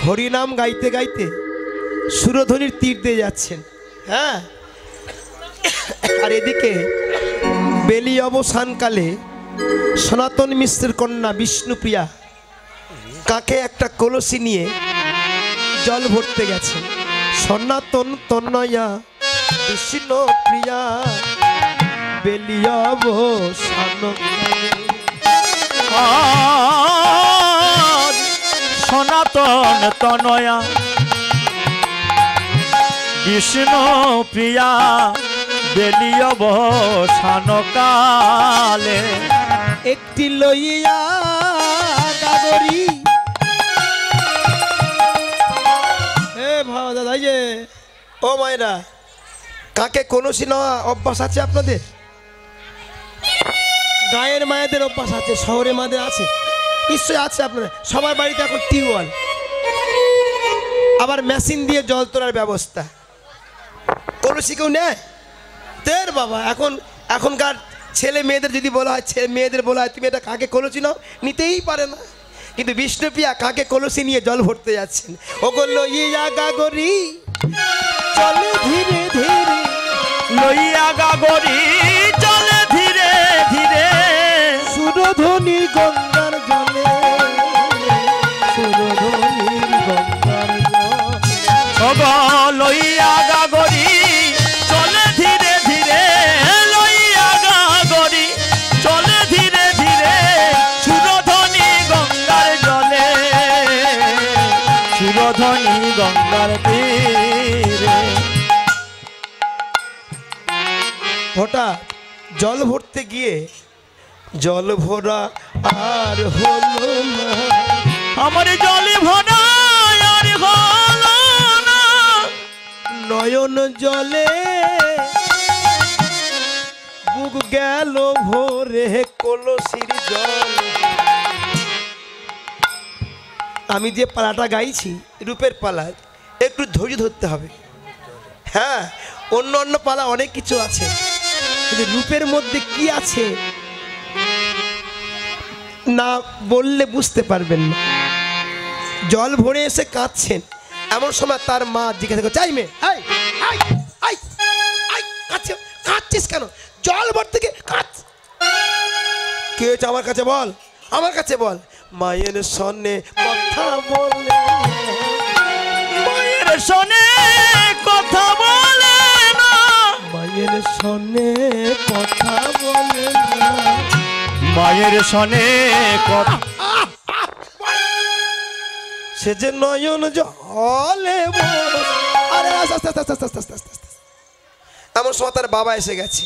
হরিনাম গাইতে গাইতে সুরধ্বনির তীর দিয়ে যাচ্ছেন। হ্যাঁ, আর এদিকে বেলি অবসানকালে সনাতন মিশ্রের কন্যা বিষ্ণুপ্রিয়া কাকে একটা কলসি নিয়ে জল ভরতে গেছে। সনাতন তনয়া বিষ্ণুপ্রিয়া বেলি অবসানকালে। সনাতন তনয়া বিষ্ণু প্রিয়া বেলি অবসানকালে একটি লইয়া গাগরি। ভাবা দাদা, যে ও মায়েরা, কাকে কলসি নেওয়া অভ্যাস আছে আপনাদের? গায়ের মায়েদের অভ্যাস আছে, শহরে মায়েদের আছে, নিশ্চয়ই আছে আপনাদের সবার বাড়িতে। এখন টিউবওয়েল, আবার মেশিন দিয়ে জল তোলার ব্যবস্থা। কলসি কেউ নেয় তের বাবা? এখনকার ছেলে মেয়েদের যদি বলা হয়, মেয়েদের বলা হয় তুমি এটা কাকে কলসি নাও, নিতেই পারে না। কিন্তু বিষ্ণুপ্রিয়া কাকে কলসি নিয়ে জল ভরতে যাচ্ছেন। ও বললো ইয়া গাগরি চলে ধীরে ধীরে, লইয়া গাগরি চলে ধীরে ধীরে, সুরধ্বনির গঙ্গার জলে, সুরধ্বনির গঙ্গার জলে। লইয়া গাগরি চলে ধীরে ধীরে, লইয়া গাগরি চলে ধীরে ধীরে, সুরধ্বনি গঙ্গার জলে, সুরধ্বনি গঙ্গার তীরে। হঠাৎ জল ভরতে গিয়ে জল ভরা আর হলো না, আমার জলে ভরা আর হলো না, নয়ন জলে বুক গেল ভরে কলসির জল। আমি যে পালাটা গাইছি রূপের পালা, একটু ধৈর্য ধরতে হবে। হ্যাঁ, অন্য অন্য পালা অনেক কিছু আছে, কিন্তু রূপের মধ্যে কি আছে না বললে বুঝতে পারবেন না। জল ভরে এসে কাঁদছেন, এমন সময় তার মা জিজ্ঞাসা করে, চাই মেয়ে কাঁদছিস কেন? জল ভরতে গিয়ে কাঁদছ, কে হয়েছে আমার কাছে বল, আমার কাছে বল। মায়ের সনে কথা বলে, মায়ের সনে কথা বলে না, মায়ের সনে কথা বলে না, মায়ের সনে কথা। সে যে নয়ন জলে আরে আস্তে আস্তে আস্তে আস্তে আস্তে আস্তে। এমন সময় তার বাবা এসে গেছে।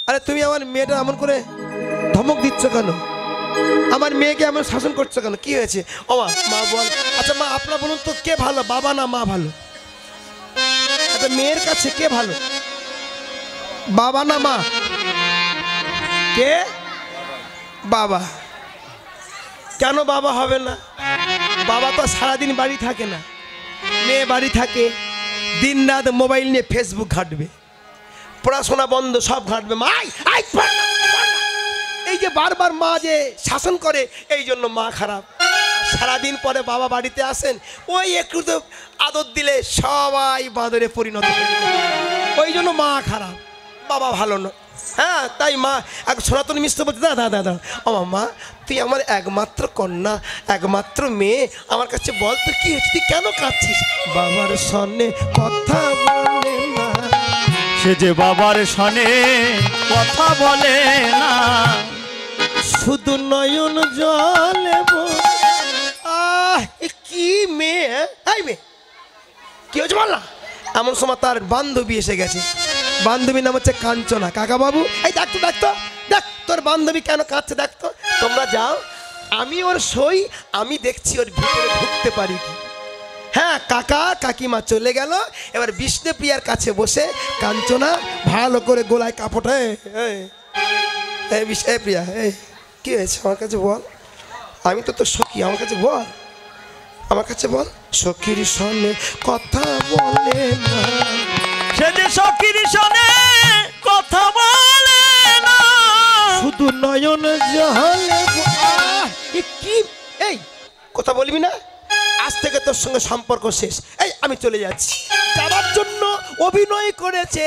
আরে তুমি আমার মেয়েটা এমন করে ধমক দিচ্ছ কেন? আমার মেয়েকে এমন শাসন করছো কেন? কি হয়েছে? ও মা বল। আচ্ছা মা, আপনারা বলুন তো, কে ভালো, বাবা না মা ভালো? আচ্ছা, মেয়ের কাছে কে ভালো, বাবা না মা? কে? বাবা। কেন বাবা হবে না? বাবা তো সারাদিন বাড়ি থাকে না, মেয়ে বাড়ি থাকে, দিন রাত মোবাইল নিয়ে ফেসবুক ঘাঁটবে, পড়াশোনা বন্ধ, সব ঘাঁটবে। মা এই যে বারবার মা যে শাসন করে, এই জন্য মা খারাপ। সারাদিন পরে বাবা বাড়িতে আসেন, ওই একটু তো আদর দিলে সবাই বাঁদরে পরিণত হয়ে যায়, ওই জন্য মা খারাপ, বাবা ভালো না। হ্যাঁ, তাই মা এক সনাতন মিশ্র বলছে, দাদা দাদা ও মা, তুই আমার একমাত্র কন্যা, একমাত্র মেয়ে, আমার কাছে বল তো কি হচ্ছে, তুই কেন কাঁদছিস? বাবার সনে কথা বলে না, সে যে বাবার সনে কথা বলে না, শুধু নয়ন জলে কি মেয়ে, এই মেয়ে কি হচ্ছে বল না। এমন সময় তার বান্ধবী এসে গেছে, বান্ধবীর নাম হচ্ছে কাঞ্চনা। কাকা বাবু, এই দেখতো দেখতো দেখ তোর বান্ধবী কেন কাঁদছে, দেখতো। তোমরা যাও, আমি ওর সই, আমি দেখছি ওর ভিতরে ঢুকতে পারি কি। হ্যাঁ, কাকা কাকিমা চলে গেল। এবার বিষ্ণুপ্রিয়ার কাছে বসে কাঞ্চনা ভালো করে গোলায় কাপড়, প্রিয়া, কি হয়েছে আমার কাছে বল, আমি তো তোর সখী, আমার কাছে বল, আমার কাছে বল। সখীর সনে কথা বলে না, সে যে সখীর সনে কথা বলে না, শুধু নয়ন জলে। কি এই কথা বলবি না? আস্তে থেকে তোর সঙ্গে সম্পর্ক শেষ, এই আমি চলে যাচ্ছি। যাবার জন্য অভিনয় করেছে,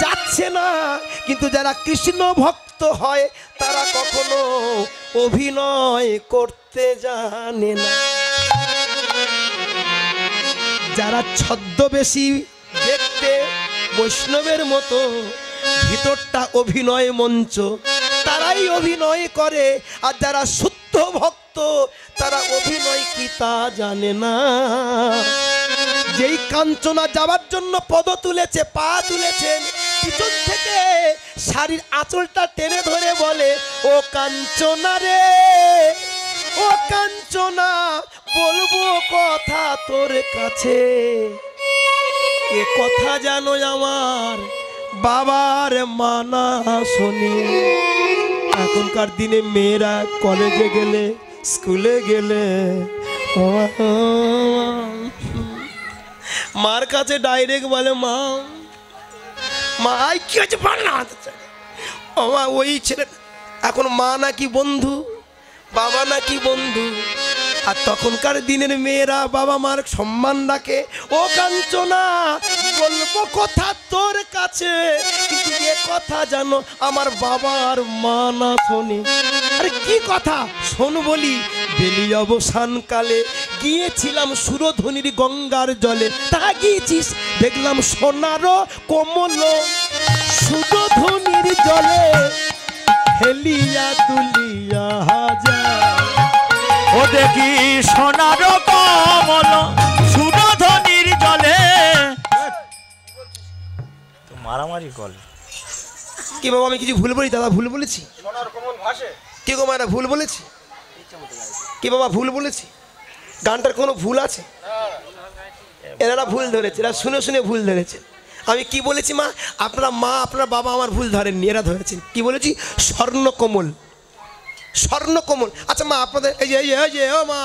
যাচ্ছে না। কিন্তু যারা কৃষ্ণ ভক্ত হয় তারা কখনো অভিনয় করতে জানে না। যারা ছদ্মবেশী দেখতে বৈষ্ণবের মতো, ভিতরটা অভিনয় মঞ্চ, তারাই অভিনয় করে। আর যারা শুদ্ধ ভক্ত তারা অভিনয় কি তা জানে না। যেই কাঞ্চনা যাবার জন্য পদ তুলেছে, পা তুলেছেন, পিছন থেকে শাড়ির আঁচলটা টেনে ধরে বলে, ও কাঞ্চনা রে, ও কাঞ্চনা, বলবো কথা তোর কাছে। এ কথা জানো আমার বাবার মানা শোনে। এখনকার দিনে মেয়েরা কলেজে গেলে, স্কুলে গেলে মার কাছে ডাইরেক্ট বলে, মা মা কি হয়েছে বল না। মা ওই ছেলে, এখন মা নাকি বন্ধু, বাবা নাকি বন্ধু। আর তখনকার দিনের মেয়েরা বাবা মার সম্মান রাখে। ও কাঞ্চনা, বলবো কথা তোর কাছে, কিন্তু এ কথা জানো আমার বাবার মা না শোনে। আরে কি কথা শোন বলি। বেলি অবসান কালে গিয়েছিলাম সুরধ্বনির গঙ্গার জলে। তা গিয়েছিস, দেখলাম সোনার কোমল সুরধ্বনির জলে হেলিয়া তুলিয়া যায়। ও দেখি সোনার কমল সুরধ্বনির জলে। তো মারামারি কল কি বাবা, আমি কিছু ভুল বলি? দাদা ভুল বলেছি? কি গো মায়েরা ভুল বলেছি? কি বাবা ভুল বলেছি? গানটার কোনো ভুল আছে? এনারা ভুল ধরেছে, এরা শুনে শুনে ভুল ধরেছে। আমি কি বলেছি মা? আপনারা মা, আপনার বাবা আমার ভুল ধরেননি, এরা ধরেছেন। কি বলেছি? স্বর্ণকমল, স্বর্ণকমল। আচ্ছা মা, আপনাদের এই যে এই যে এই যে ও মা,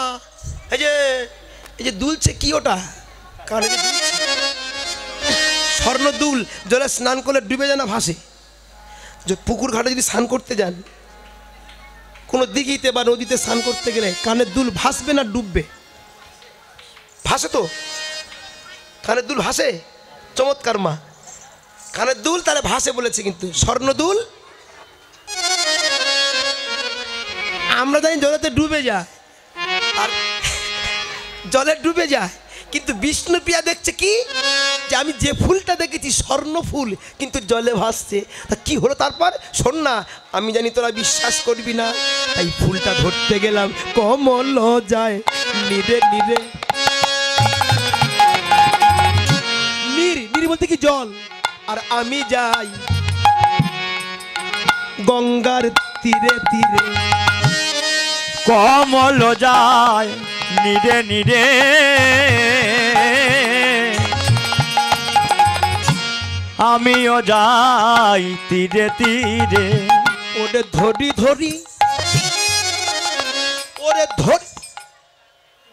এই যে দুলছে কি ওটা? কারণ স্বর্ণ দুল জলে স্নান করলে ডুবে যায় না, ভাসে? যে পুকুর ঘাটে যদি স্নান করতে যান, কোনো দিঘিতে বা নদীতে স্নান করতে গেলে কানের দুল ভাসবে না ডুববে? ভাসে তো, কানের দুল ভাসে। চমৎকার মা, কানের দুল তাহলে ভাসে বলেছে, কিন্তু স্বর্ণ দুল আমরা জানি জলেতে ডুবে যায়, আর জলে ডুবে যায়। কিন্তু বিষ্ণুপ্রিয়া দেখছে কি, যে আমি যে ফুলটা দেখেছি স্বর্ণ ফুল, কিন্তু জলে ভাসছে। তা কি হলো তারপর? শোন না, আমি জানি তোরা বিশ্বাস করবি না, তাই ফুলটা ধরতে গেলাম। কমল যায় নিরে নিরে, নীর, নীর বলতে কি জল, আর আমি যাই গঙ্গার তীরে তীরে। কমল যায় নিরে নিরে, আমিও যাই তীরে তীরে। ওরে ধরি ধরি, ওরে ধরি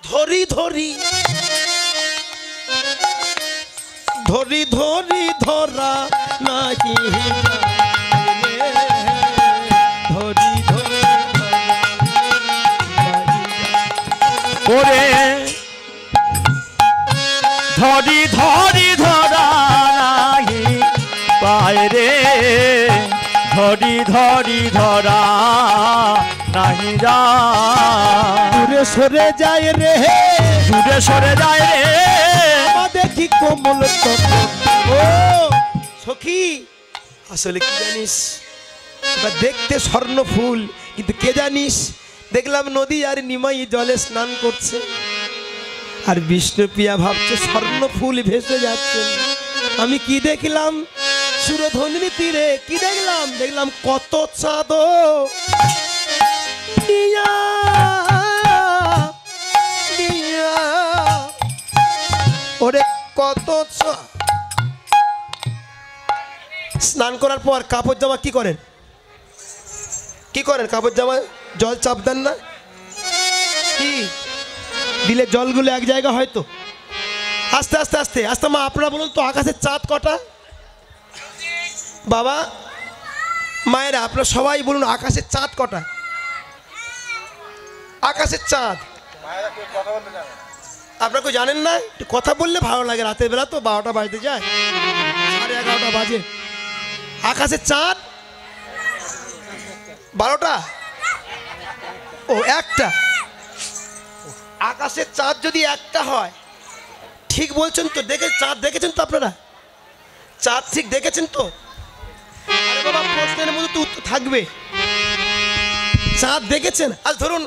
ধরি ধরি, ধরি ধরি ধরা নাকি ধরি ধরি, ওরে ধরি ধরি ধরা নাহি পায় রে, ধরি ধরি ধরা নাহি যা। দূরে সরে যায় রে, দূরে সরে যায় রে, দেখি কোমল তখন। ও সখী, আসলে কি জানিস, ওটা দেখতে স্বর্ণ ফুল, কিন্তু কে জানিস, দেখলাম নদী আর নিমাই জলে স্নান করছে, আর বিষ্ণুপ্রিয়া ভাবছে স্বর্ণ ফুল ভেসে যাচ্ছে। আমি কি দেখলাম সুরধ্বনির তীরে? কি দেখলাম? দেখলাম কত চাঁদ নিয়া নিয়া, ওরে কত স্নান করার পর কাপড় জামা কি করেন? কি করেন কাপড় জামা? জল চাপ দেন না? কি দিলে জলগুলো এক জায়গা হয়তো? আস্তে আস্তে আস্তে আস্তে। মা আপনারা বলুন তো, আকাশের চাঁদ কটা? বাবা মায়েরা আপনারা সবাই বলুন, আকাশের চাঁদ কটা? আকাশের চাঁদ আপনারা কেউ জানেন না? একটু কথা বললে ভালো লাগে, রাতের বেলা তো 12টা বাজতে যায়, 11:30 বাজে। আকাশে চাঁদ 12টা, ও একটা। আকাশের চাঁদ যদি একটা হয়, ঠিক বলছেন তো? চাঁদ দেখেছেন তো আপনারা? চাঁদ ঠিক দেখেছেন তো? আরে বাবা, প্রশ্নের মধ্যে তো উত্তর থাকবে। চাঁদ দেখেছেন? আজ ধরুন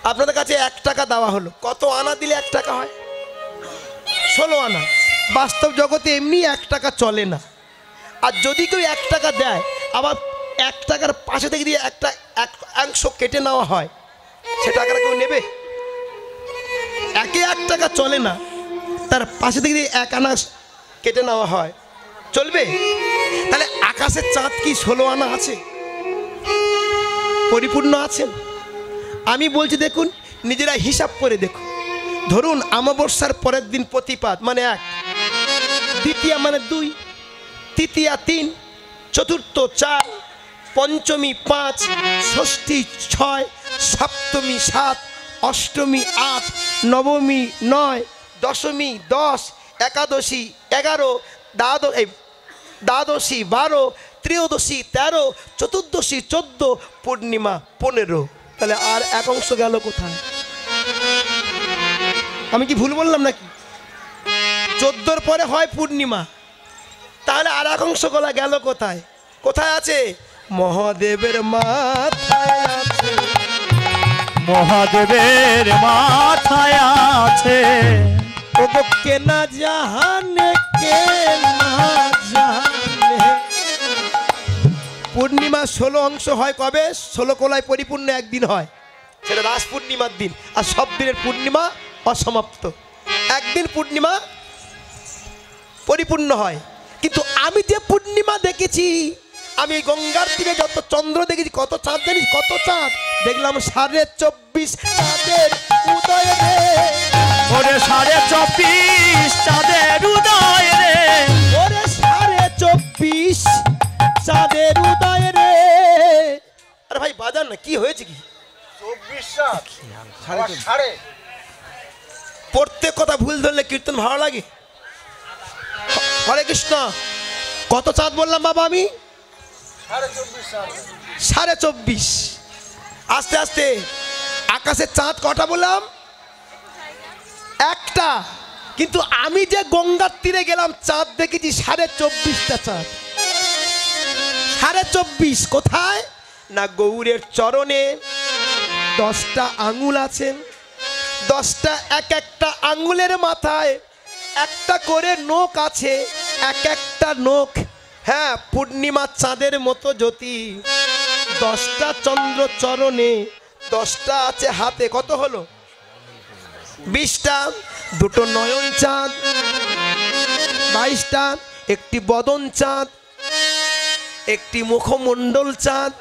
আপনাদের কাছে 1 টাকা দেওয়া হলো, কত আনা দিলে 1 টাকা হয়? 16 আনা। বাস্তব জগতে এমনি 1 টাকা চলে না। আর যদি কেউ 1 টাকা দেয়, আবার 1 টাকার পাশে থেকে দিয়ে এক অংশ কেটে নেওয়া হয়, সে টাকাটা কেউ নেবে? 1 টাকা চলে না, তার পাশে থেকে দিয়ে 1 আনা কেটে নেওয়া হয়, চলবে? তাহলে আকাশের চাঁদ কি 16 আনা আছে? পরিপূর্ণ আছেন? আমি বলছি দেখুন, নিজেরা হিসাব করে দেখুন। ধরুন অমাবস্যার পরের দিন প্রতিপাদ মানে 1, দ্বিতীয়া মানে 2, তৃতীয়া 3, চতুর্থ 4, পঞ্চমী 5, ষষ্ঠী 6, সপ্তমী 7, অষ্টমী 8, নবমী 9, দশমী 10, একাদশী 11, দ্বাদশী 12, ত্রয়োদশী 13, চতুর্দশী 14, পূর্ণিমা 15। তাহলে আর 1 অংশ গেল কোথায়? আমি কি ভুল বললাম নাকি? 14-র পরে হয় পূর্ণিমা, তাহলে আর 1 অংশ গেল কোথায়? কোথায় আছে? মহাদেবের মাথায় আছে, মহাদেবের মাথায় আছে। ওগো কে না জানে, কে না জানে। পূর্ণিমা 16 অংশ হয় কবে? 16 কোলায় পরিপূর্ণ একদিন হয়, সেটা রাস পূর্ণিমার দিন। আর সব দিনের পূর্ণিমা অসমাপ্ত, একদিন পূর্ণিমা পরিপূর্ণ হয়। কিন্তু আমি যে পূর্ণিমা দেখেছি, আমি এই গঙ্গার তীরে যত চন্দ্র দেখেছি, কত চাঁদ জানিস? কত চাঁদ দেখলাম? 24.5 চাঁদের উদয় রে, ওরে 24.5 চাঁদের উদয় রে, ওরে 24.5 চাঁদের উদয় রে। আরে ভাই বাজান না, কি হয়েছে কি? 24 প্রত্যেক কথা ভুল ধরলে কীর্তন ভালো লাগে? হরে কৃষ্ণ। কত চাঁদ বললাম বাবা আমি? 24.5। আস্তে আস্তে আকাশের চাঁদ কটা বললাম? একটা। কিন্তু আমি যে গঙ্গার তীরে গেলাম, চাঁদ দেখেছি 24.5টা চাঁদ। 24.5 কোথায়? না গৌরের চরণে 10টা আঙুল আছেন, 10টা একটা আঙুলের মাথায় একটা করে নখ আছে, একটা নখ, হ্যাঁ, পূর্ণিমা চাঁদের মতো জ্যোতি। 10টা চন্দ্র চরণে, 10টা আছে হাতে। কত হলো? 20টা। 2টো নয়ন চাঁদ 22টা, একটি বদন চাঁদ, একটি মুখমণ্ডল চাঁদ।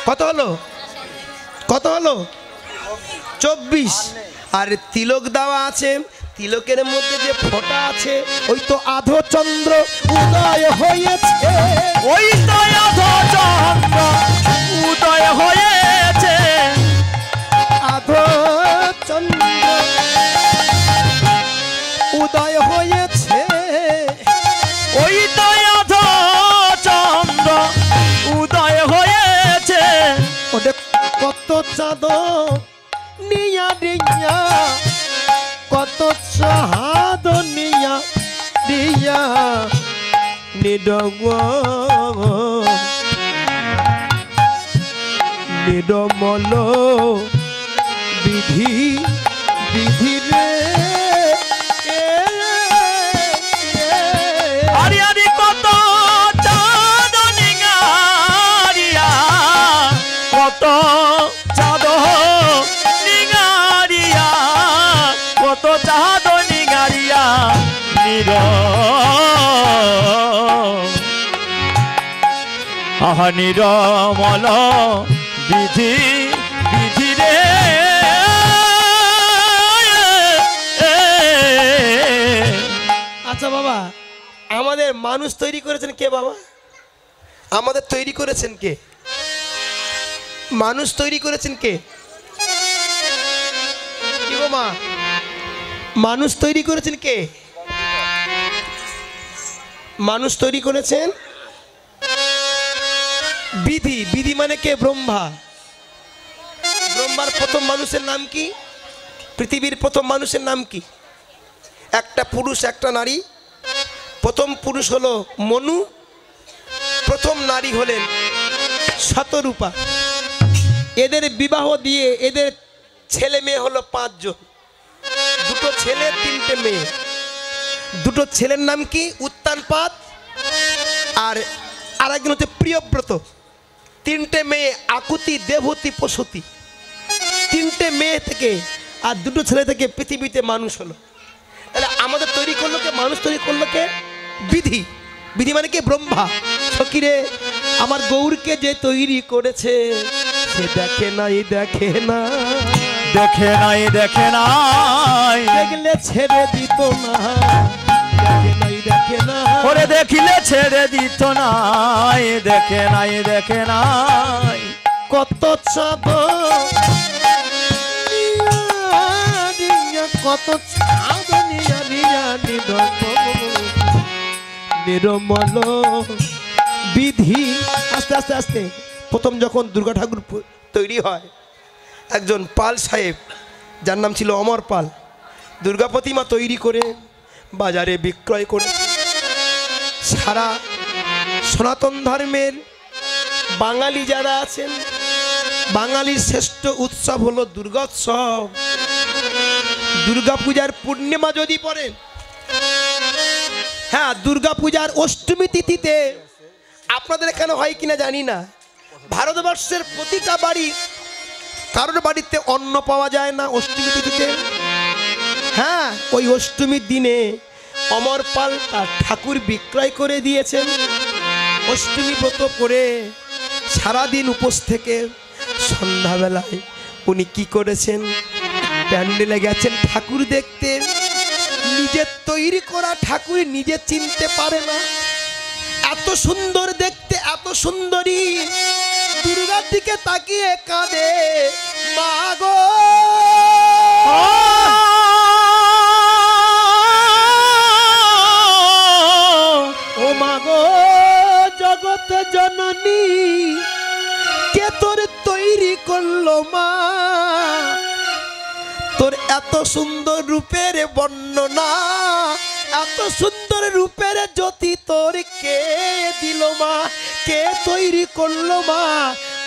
কত হলো? কত হলো? 24। আর তিলক দেওয়া আছে, তিলকের মধ্যে যে ফোঁটা আছে, ওই তো আধো চন্দ্র উদয় হয়েছে, ওই তো আধো চন্দ্র উদয় হয়েছে, আধো চন্দ্র উদয় হয়েছে, ওই তো আধো চন্দ্র উদয় হয়েছে। ওদের কত চাঁদ নিয়া নিয়া, কত চাঁদ নিয়া নিয়া, নিরমল বিধি বিধি রে। আরে আরে কত চাঁদ নিগারিয়া, কত চাঁদ নিগারিয়া, কত চাঁদ নিগারিয়া, নিরমল বিধি বিধি রে। আচ্ছা বাবা, আমাদের মানুষ তৈরি করেছেন কে বাবা? আমাদের তৈরি করেছেন কে? মানুষ তৈরি করেছেন কে? কি গো মা? মানুষ তৈরি করেছেন কে? মানুষ তৈরি করেছেন বিধি। বিধি মানে কে? ব্রহ্মা। ব্রহ্মার প্রথম মানুষের নাম কি? পৃথিবীর প্রথম মানুষের নাম কি? একটা পুরুষ একটা নারী। প্রথম পুরুষ হলো মনু, প্রথম নারী হলেন শতরূপা। এদের বিবাহ দিয়ে এদের ছেলে মেয়ে হলো 5 জন। 2টো ছেলে 3টে মেয়ে। 2টো ছেলের নাম কি? উত্তানপাদ আর আরেকজন হচ্ছে প্রিয়ব্রত। 3টে মেয়ে আকুতি, দেবহূতি, প্রসূতি। 3টে মেয়ে থেকে আর 2টো ছেলে থেকে পৃথিবীতে মানুষ হলো। তাহলে আমাদের তৈরি করলো কে? মানুষ তৈরি করলো কে? বিধি। বিধি মানে কে? ব্রহ্মা। সখীরে আমার গৌরকে যে তৈরি করেছে সে দেখে নাই, দেখে না, দেখে নাই, দেখে নাই, দেখলে ছেড়ে দিত না, দেখে নাই, দেখে না, ওরে দেখিলে ছেড়ে দিত নাই, দেখে নাই, দেখে নাই। কত চাঁদ কত চাঁদ নিরমল বিধি। আস্তে আস্তে আস্তে প্রথম যখন দুর্গা ঠাকুর তৈরি হয়, একজন পাল সাহেব যার নাম ছিল অমর পাল দুর্গা প্রতিমা তৈরি করে বাজারে বিক্রয় করে। সারা সনাতন ধর্মের বাঙালি যারা আছেন, বাঙালির শ্রেষ্ঠ উৎসব হলো দুর্গোৎসব। দুর্গা পূজার পূর্ণিমা যদি পড়েন, হ্যাঁ দুর্গা পূজার অষ্টমী তিথিতে, আপনাদের এখানে হয় কিনা জানি না, ভারতবর্ষের প্রতিটা বাড়ি, কারোর বাড়িতে অন্ন পাওয়া যায় না অষ্টমী তিথিতে। হ্যাঁ ওই অষ্টমীর দিনে অমর পাল তার ঠাকুর বিক্রয় করে দিয়েছেন। অষ্টমী ব্রত করে সারাদিন উপোস থেকে সন্ধ্যাবেলায় উনি কি করেছেন? প্যান্ডেলে গেছেন ঠাকুর দেখতে। নিজের তৈরি করা ঠাকুর নিজে চিনতে পারে না, এত সুন্দর দেখতে, এত সুন্দরী। দুর্গার দিকে তাকিয়ে কাঁদে, মা গো ও মা গো জগৎ জননী, কে তোর তৈরি করলো মা? তোর এত সুন্দর রূপের বর্ণনা, এত সুন্দর রূপের জ্যোতি তোর কে দিল মা? কে তৈরি করলো মা?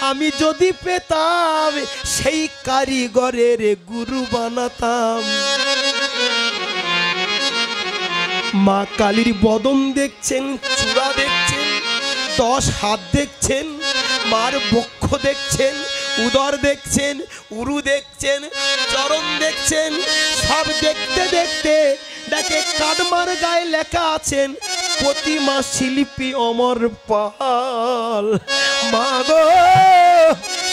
আমি যদি পেতাম সেই কারিগরের গুরু বানাতাম। মা কালীর বদন দেখছেন, চূড়া দেখছেন, 10 হাত দেখছেন, মার বক্ষ দেখছেন, উদর দেখছেন, উরু দেখছেন, চরণ দেখছেন। সব দেখতে দেখতে দেখে কাটমার গায়ে লেখা আছেন প্রতিমা শিল্পী অমর পাল। মা গো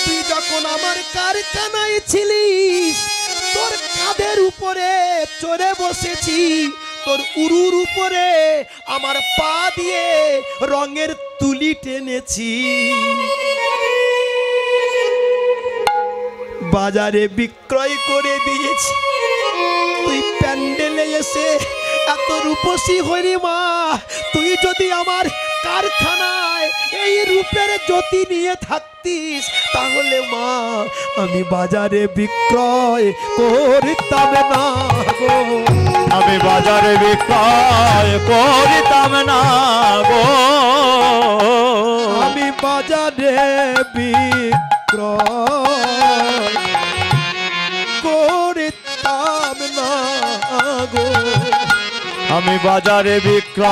তুই যখন আমার কারখানায় ছিলিস, তোর কাঁধের উপরে চড়ে বসেছি, তোর উরুর উপরে আমার পা দিয়ে রঙের তুলি টেনেছি। বাজারে বিক্রয় করে দিয়েছি, তুই প্যান্ডেলে এসে এত রূপসী হরি মা। তুই যদি আমার কারখানায় এই রূপের জ্যোতি নিয়ে থাকতিস, তাহলে মা আমি বাজারে বিক্রয় করতাম না গো, আমি বাজারে বিক্রয় করিতাম না গো, আমি বাজারে বিক্রয় করতাম না গো, আমি বাজারে বিক্রয়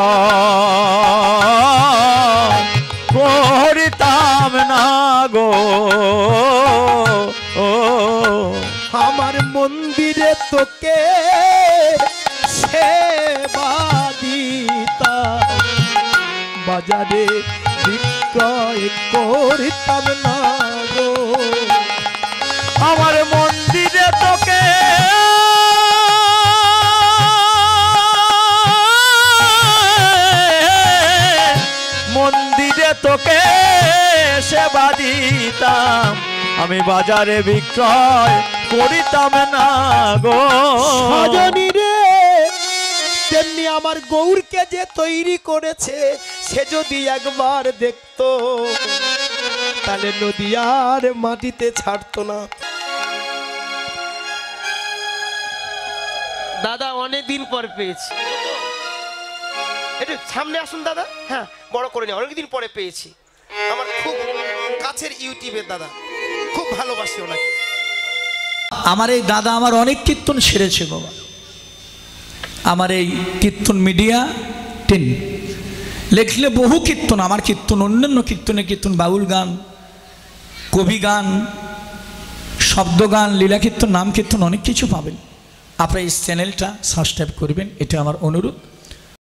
করিতাম না গো। আমার মন্দিরে তোকে সেবা দিতাম, বাজারে বিক্রয় করতাম না গো। আমার মন্দিরে তোকে মন্দিরে তোকে সেবা দিতাম, আমি বাজারে বিক্রয় করিতাম না গো। সজনী রে আমার গৌরকে যে তৈরি করেছে সে যদি একবার দেখতো তাহলে নদী আর মাটিতে ছাড়তো না। দাদা অনেক দিন পর পেয়েছি, একটু সামনে আসুন দাদা। হ্যাঁ বড় করে নি, অনেকদিন পরে পেয়েছি। আমার খুব কাছের ইউটিউবের দাদা, খুব ভালোবাসি ওনাকে। আমার এই দাদা আমার অনেক কীর্তন সেরেছে বাবা। আমার এই কীর্তন মিডিয়া 10 লেখলে বহু কীর্তন, আমার কীর্তন অন্যান্য কীর্তনে কীর্তন, বাউল গান, কবি গান, শব্দ গান, লীলা কীর্তন, নাম কীর্তন অনেক কিছু পাবেন। আপনারা এই চ্যানেলটা সাবস্ক্রাইব করবেন, এটা আমার অনুরোধ।